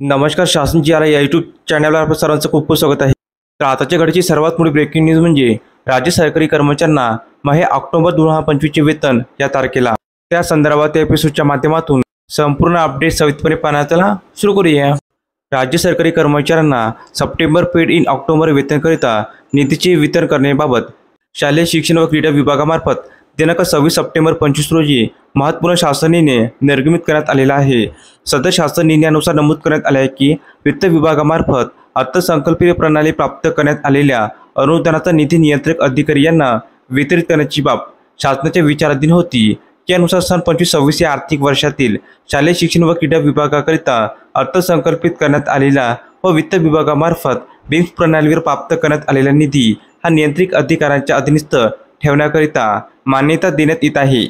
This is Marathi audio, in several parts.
नमस्कार. शासन जी आर या यूट्यूब चॅनलवर आपल्या सर्वांचं खूप खूप स्वागत आहे. तर आताच्या घडीची सर्वात मोठी ब्रेकिंग न्यूज म्हणजे राज्य सरकारी कर्मचाऱ्यांना मग ऑक्टोबर 2025चे वेतन या तारखेला. त्या संदर्भात एपिसोडच्या माध्यमातून संपूर्ण अपडेट सविस्तरपणे पाहण्याला सुरू करूया. राज्य सरकारी कर्मचाऱ्यांना सप्टेंबर पेड इन ऑक्टोबर वेतनकरिता निधीचे वितरण करण्याबाबत शालेय शिक्षण व क्रीडा विभागामार्फत दिनांक 26 सप्टेंबर 25 रोजी महत्त्वपूर्ण शासन निर्णय निर्गमित करण्यात आलेला आहे. सदर शासन निर्णयानुसार नमूद करण्यात आले आहे की वित्त विभागामार्फत अर्थसंकल्पीय प्रणाली प्राप्त करण्यात आलेल्या अनुदानाचा निधी नियंत्रक अधिकारी यांना वितरित करण्याची बाब शासनाच्या विचाराधीन होती. यानुसार सन 25-26 या आर्थिक वर्षातील शालेय शिक्षण व क्रीडा विभागाकरिता अर्थसंकल्पित करण्यात आलेला व वित्त विभागामार्फत बिम्स प्रणालीवर प्राप्त करण्यात आलेला निधी हा नियंत्रित अधिकाऱ्यांच्या अधीनस्थ ठेवण्याकरिता मान्यता देण्यात येत आहे.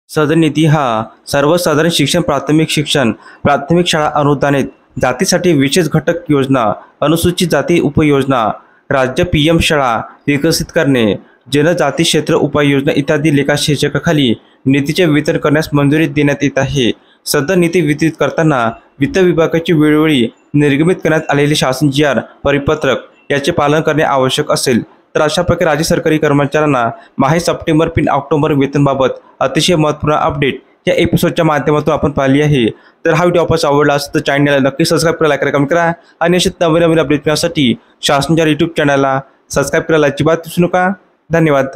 सदर निधी हा सर्वसाधारण शिक्षण, प्राथमिक शिक्षण, प्राथमिक शाळा अनुदानित जातीसाठी विशेष घटक योजना, अनुसूचित जाती उपयोजना, राज्य PM शाळा विकसित करणे, जनजाती क्षेत्र उपाययोजना इत्यादी लेखाशीर्षकाखाली निधीचे वितरण करण्यास मंजुरी देण्यात येत आहे. सदर निधी वितरित करताना वित्त विभागाची वेळोवेळी निर्गमित करण्यात आलेले शासन GR परिपत्रक याचे पालन करणे आवश्यक असेल. तर अशा प्रकारे राज्य सरकारी कर्मचाऱ्यांना माहे सप्टेंबर पिन ऑक्टोबर वेतनबाबत अतिशय महत्त्वपूर्ण अपडेट या एपिसोडच्या माध्यमातून आपण पाहिली आहे. तर हा व्हिडिओ आपल्याला आवडला असेल तर चॅनलला नक्की सबस्क्राईब करा, लाईक करा, कमेंट करा आणि असेच नवीन अपडेट मिळण्यासाठी शासन GR यूट्यूब चॅनलला सबस्क्राईब करायला अजिबात विसरू नका. धन्यवाद.